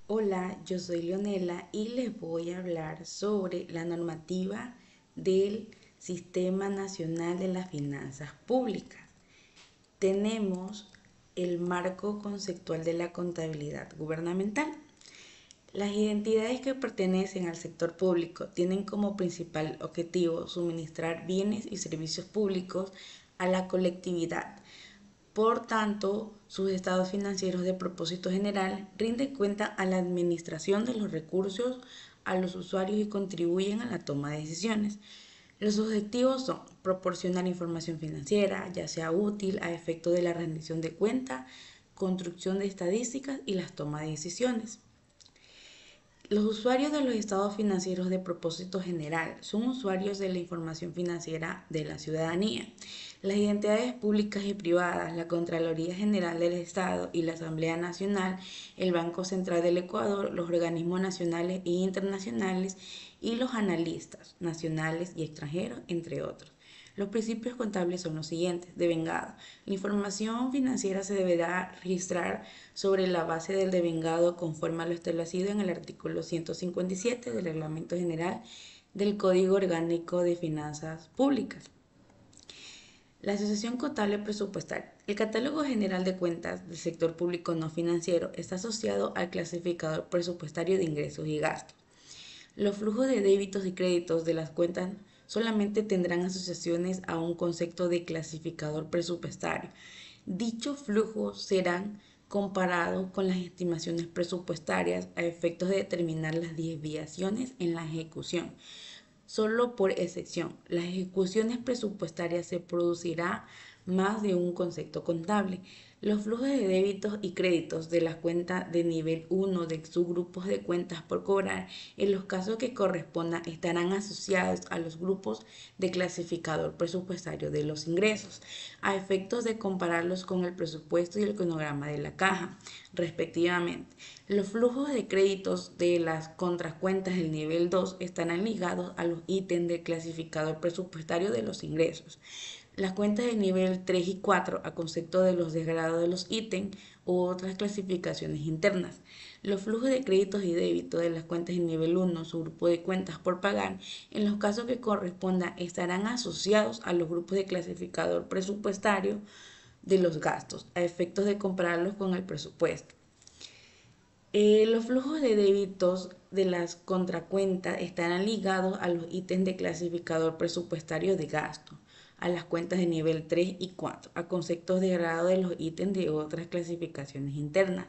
Hola, yo soy Leonela y les voy a hablar sobre la normativa del Sistema Nacional de las Finanzas Públicas. Tenemos el marco conceptual de la contabilidad gubernamental. Las entidades que pertenecen al sector público tienen como principal objetivo suministrar bienes y servicios públicos a la colectividad. Por tanto, sus estados financieros de propósito general rinden cuenta a la administración de los recursos a los usuarios y contribuyen a la toma de decisiones. Los objetivos son proporcionar información financiera, ya sea útil a efecto de la rendición de cuenta, construcción de estadísticas y las tomas de decisiones. Los usuarios de los estados financieros de propósito general son usuarios de la información financiera de la ciudadanía. Las entidades públicas y privadas, la Contraloría General del Estado y la Asamblea Nacional, el Banco Central del Ecuador, los organismos nacionales e internacionales y los analistas nacionales y extranjeros, entre otros. Los principios contables son los siguientes. Devengado. La información financiera se deberá registrar sobre la base del devengado conforme a lo establecido en el artículo 157 del Reglamento General del Código Orgánico de Finanzas Públicas. La Asociación Contable Presupuestaria. El Catálogo General de Cuentas del Sector Público No Financiero está asociado al clasificador presupuestario de ingresos y gastos. Los flujos de débitos y créditos de las cuentas solamente tendrán asociaciones a un concepto de clasificador presupuestario. Dichos flujos serán comparados con las estimaciones presupuestarias a efectos de determinar las desviaciones en la ejecución. Solo por excepción, las ejecuciones presupuestarias se producirá más de un concepto contable. Los flujos de débitos y créditos de las cuentas de nivel 1 de subgrupos de cuentas por cobrar, en los casos que correspondan, estarán asociados a los grupos de clasificador presupuestario de los ingresos, a efectos de compararlos con el presupuesto y el cronograma de la caja, respectivamente. Los flujos de créditos de las contracuentas del nivel 2 estarán ligados a los ítems del clasificador presupuestario de los ingresos. Las cuentas de nivel 3 y 4 a concepto de los desgrados de los ítems u otras clasificaciones internas. Los flujos de créditos y débitos de las cuentas de nivel 1, su grupo de cuentas por pagar, en los casos que correspondan, estarán asociados a los grupos de clasificador presupuestario de los gastos, a efectos de compararlos con el presupuesto. Los flujos de débitos de las contracuentas estarán ligados a los ítems de clasificador presupuestario de gasto, a las cuentas de nivel 3 y 4, a conceptos de grado de los ítems de otras clasificaciones internas.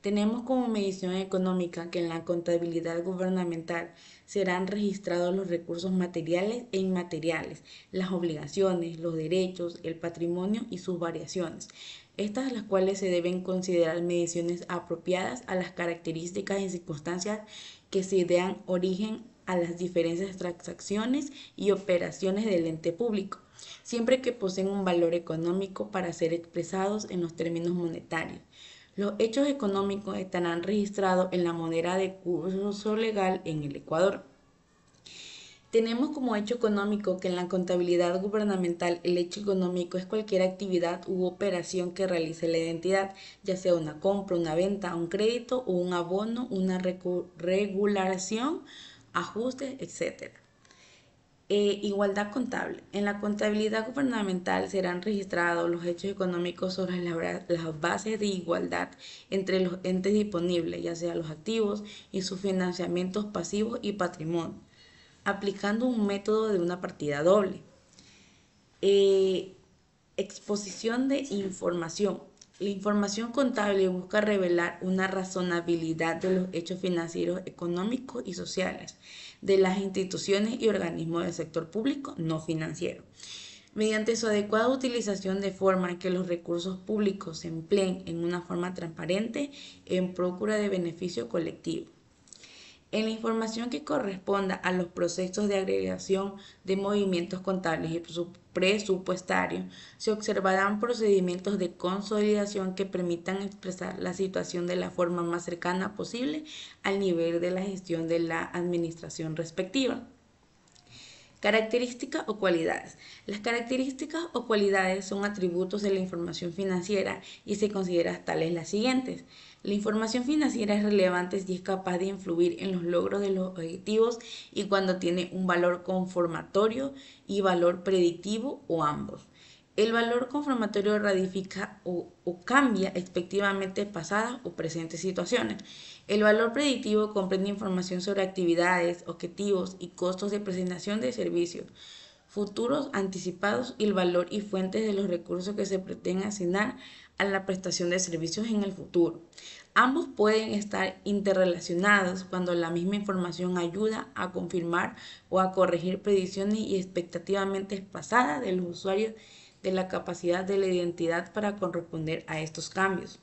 Tenemos como medición económica que en la contabilidad gubernamental serán registrados los recursos materiales e inmateriales, las obligaciones, los derechos, el patrimonio y sus variaciones. Estas las cuales se deben considerar mediciones apropiadas a las características y circunstancias que se dan origen a las diferentes transacciones y operaciones del ente público, siempre que poseen un valor económico para ser expresados en los términos monetarios. Los hechos económicos estarán registrados en la moneda de curso legal en el Ecuador. Tenemos como hecho económico que en la contabilidad gubernamental el hecho económico es cualquier actividad u operación que realice la entidad, ya sea una compra, una venta, un crédito o un abono, una regulación, ajustes, etc. Igualdad contable. En la contabilidad gubernamental serán registrados los hechos económicos sobre las bases de igualdad entre los entes disponibles, ya sea los activos y sus financiamientos pasivos y patrimonio, aplicando un método de una partida doble. Eh, Exposición de información. La información contable busca revelar una razonabilidad de los hechos financieros, económicos y sociales de las instituciones y organismos del sector público no financiero, mediante su adecuada utilización de forma que los recursos públicos se empleen en una forma transparente en procura de beneficio colectivo. En la información que corresponda a los procesos de agregación de movimientos contables y presupuestarios, se observarán procedimientos de consolidación que permitan expresar la situación de la forma más cercana posible al nivel de la gestión de la administración respectiva. Características o cualidades. Las características o cualidades son atributos de la información financiera y se consideran tales las siguientes. La información financiera es relevante si es capaz de influir en los logros de los objetivos y cuando tiene un valor conformatorio y valor predictivo o ambos. El valor conformatorio ratifica o cambia expectativamente pasadas o presentes situaciones. El valor predictivo comprende información sobre actividades, objetivos y costos de presentación de servicios futuros anticipados y el valor y fuentes de los recursos que se pretenden asignar a la prestación de servicios en el futuro. Ambos pueden estar interrelacionados cuando la misma información ayuda a confirmar o a corregir predicciones y expectativamente pasadas de los usuarios de la capacidad de la identidad para corresponder a estos cambios.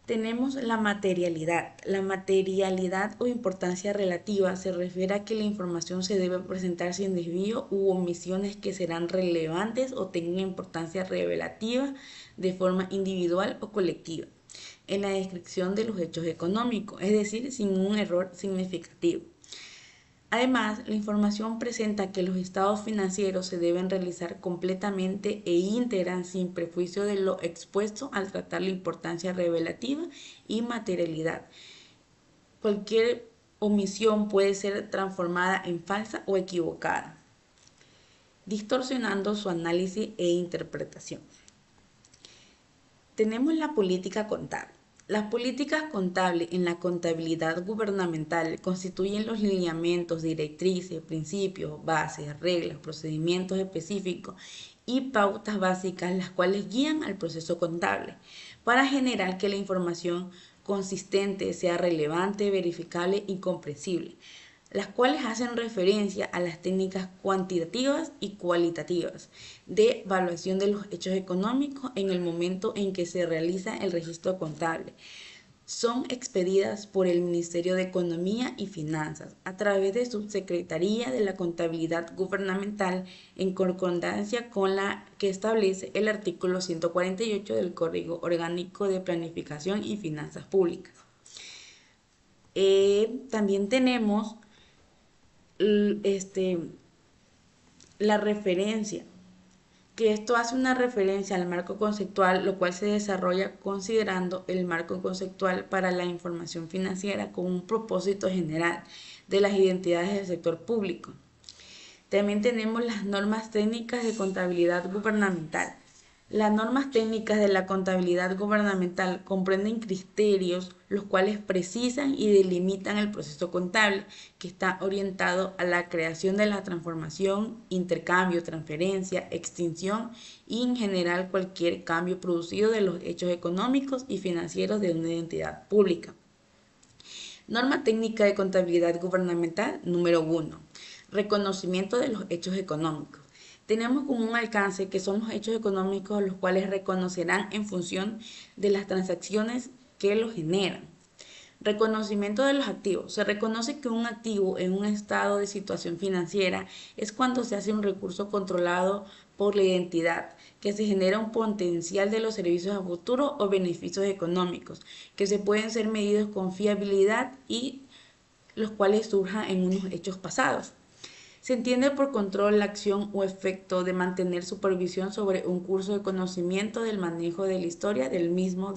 Tenemos la materialidad. La materialidad o importancia relativa se refiere a que la información se debe presentar sin desvío u omisiones que serán relevantes o tengan importancia revelativa de forma individual o colectiva en la descripción de los hechos económicos, es decir, sin un error significativo. Además, la información presenta que los estados financieros se deben realizar completamente e íntegran sin prejuicio de lo expuesto al tratar la importancia revelativa y materialidad. Cualquier omisión puede ser transformada en falsa o equivocada, distorsionando su análisis e interpretación. Tenemos la política contable. Las políticas contables en la contabilidad gubernamental constituyen los lineamientos, directrices, principios, bases, reglas, procedimientos específicos y pautas básicas las cuales guían al proceso contable para generar que la información consistente sea relevante, verificable y comprensible, las cuales hacen referencia a las técnicas cuantitativas y cualitativas de evaluación de los hechos económicos en el momento en que se realiza el registro contable. Son expedidas por el Ministerio de Economía y Finanzas a través de Subsecretaría de la Contabilidad Gubernamental en concordancia con la que establece el artículo 148 del Código Orgánico de Planificación y Finanzas Públicas. También tenemos la referencia, que esto hace una referencia al marco conceptual, lo cual se desarrolla considerando el marco conceptual para la información financiera con un propósito general de las identidades del sector público. También tenemos las normas técnicas de contabilidad gubernamental. Las normas técnicas de la contabilidad gubernamental comprenden criterios los cuales precisan y delimitan el proceso contable, que está orientado a la creación de la transformación, intercambio, transferencia, extinción y en general cualquier cambio producido de los hechos económicos y financieros de una entidad pública. Norma técnica de contabilidad gubernamental número 1. Reconocimiento de los hechos económicos. Tenemos como un alcance que son los hechos económicos los cuales reconocerán en función de las transacciones que los generan. Reconocimiento de los activos. Se reconoce que un activo en un estado de situación financiera es cuando se hace un recurso controlado por la identidad, que se genera un potencial de los servicios a futuro o beneficios económicos, que se pueden ser medidos con fiabilidad y los cuales surjan en unos hechos pasados. Se entiende por control la acción o efecto de mantener supervisión sobre un curso de conocimiento del manejo de la historia del mismo.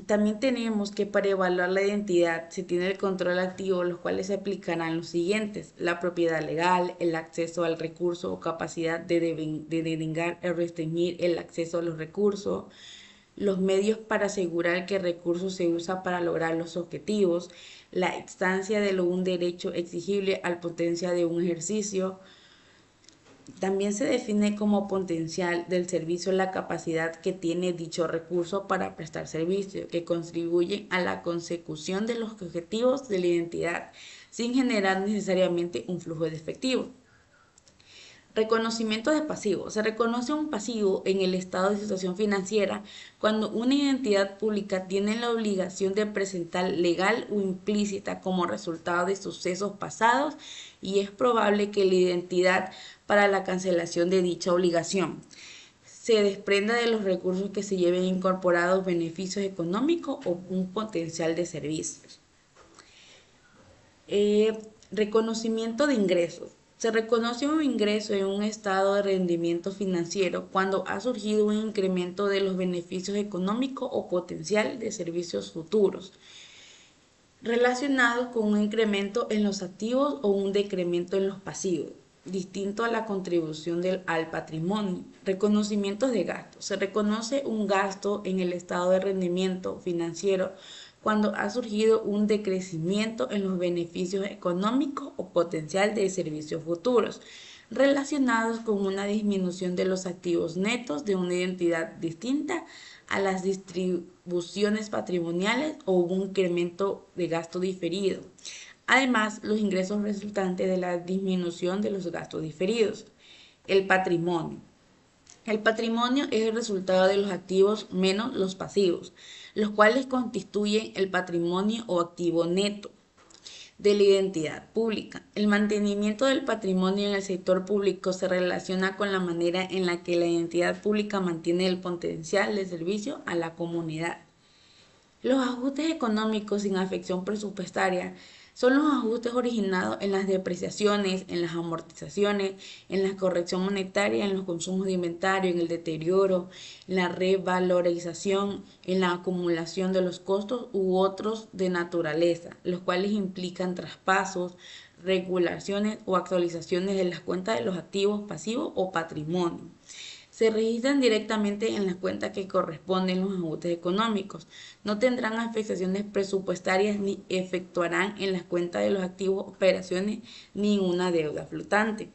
También tenemos que para evaluar la identidad se tiene el control activo, los cuales se aplicarán los siguientes: la propiedad legal, el acceso al recurso o capacidad de denegar o restringir el acceso a los recursos, los medios para asegurar que el recurso se usa para lograr los objetivos, la instancia de un derecho exigible al potencial de un ejercicio. También se define como potencial del servicio la capacidad que tiene dicho recurso para prestar servicio, que contribuye a la consecución de los objetivos de la identidad, sin generar necesariamente un flujo de efectivo. Reconocimiento de pasivo. Se reconoce un pasivo en el estado de situación financiera cuando una entidad pública tiene la obligación de presentar legal o implícita como resultado de sucesos pasados y es probable que la identidad para la cancelación de dicha obligación se desprenda de los recursos que se lleven incorporados beneficios económicos o un potencial de servicios. Reconocimiento de ingresos. Se reconoce un ingreso en un estado de rendimiento financiero cuando ha surgido un incremento de los beneficios económicos o potencial de servicios futuros relacionados con un incremento en los activos o un decremento en los pasivos, distinto a la contribución al patrimonio. Reconocimientos de gastos. Se reconoce un gasto en el estado de rendimiento financiero cuando ha surgido un decrecimiento en los beneficios económicos o potencial de servicios futuros relacionados con una disminución de los activos netos de una identidad distinta a las distribuciones patrimoniales o un incremento de gasto diferido. Además, los ingresos resultantes de la disminución de los gastos diferidos. El patrimonio. El patrimonio es el resultado de los activos menos los pasivos, los cuales constituyen el patrimonio o activo neto de la identidad pública. El mantenimiento del patrimonio en el sector público se relaciona con la manera en la que la entidad pública mantiene el potencial de servicio a la comunidad. Los ajustes económicos sin afección presupuestaria son los ajustes originados en las depreciaciones, en las amortizaciones, en la corrección monetaria, en los consumos de inventario, en el deterioro, en la revalorización, en la acumulación de los costos u otros de naturaleza, los cuales implican traspasos, regulaciones o actualizaciones de las cuentas de los activos pasivos o patrimonio. Se registran directamente en las cuentas que corresponden los ajustes económicos. No tendrán afectaciones presupuestarias ni efectuarán en las cuentas de los activos operaciones ni una deuda flotante.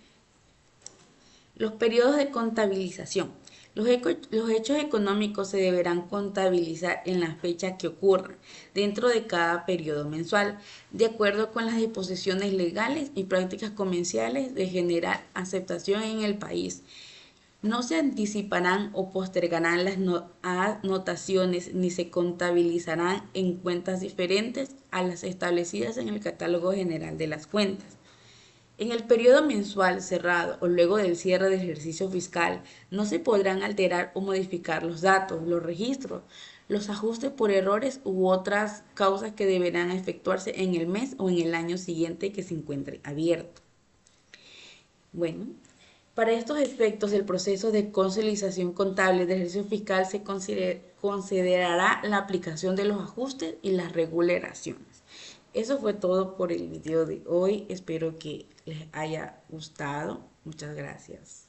Los periodos de contabilización. Los hechos económicos se deberán contabilizar en la fecha que ocurran dentro de cada periodo mensual, de acuerdo con las disposiciones legales y prácticas comerciales de general aceptación en el país. No se anticiparán o postergarán las anotaciones ni se contabilizarán en cuentas diferentes a las establecidas en el Catálogo General de las Cuentas. En el periodo mensual cerrado o luego del cierre del ejercicio fiscal, no se podrán alterar o modificar los datos, los registros, los ajustes por errores u otras causas que deberán efectuarse en el mes o en el año siguiente que se encuentre abierto. Bueno, para estos efectos, el proceso de consolidación contable del ejercicio fiscal se considerará la aplicación de los ajustes y las regulaciones. Eso fue todo por el video de hoy. Espero que les haya gustado. Muchas gracias.